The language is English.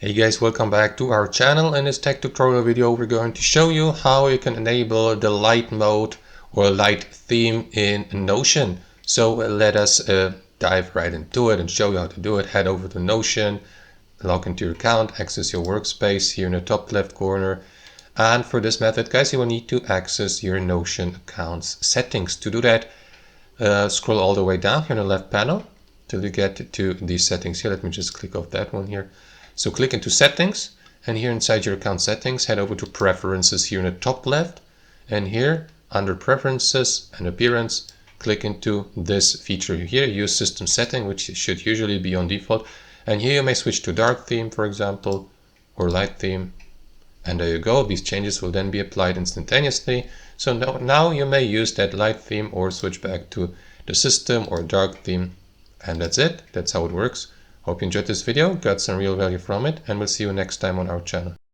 Hey guys, welcome back to our channel. In this tech tutorial video we're going to show you how you can enable the light mode or light theme in Notion. So let us dive right into it and show you how to do it. Head over to Notion, log into your account, access your workspace here in the top left corner. And for this method, guys, you will need to access your Notion account's settings. To do that, scroll all the way down here in the left panel till you get to these settings here. Let me just click off that one here. So click into settings, and here inside your account settings, head over to preferences here in the top left, and here under preferences and appearance, click into this feature here, use system setting, which should usually be on default. And here you may switch to dark theme, for example, or light theme. And there you go. These changes will then be applied instantaneously. So now you may use that light theme or switch back to the system or dark theme. And that's it. That's how it works. Hope you enjoyed this video, got some real value from it, and we'll see you next time on our channel.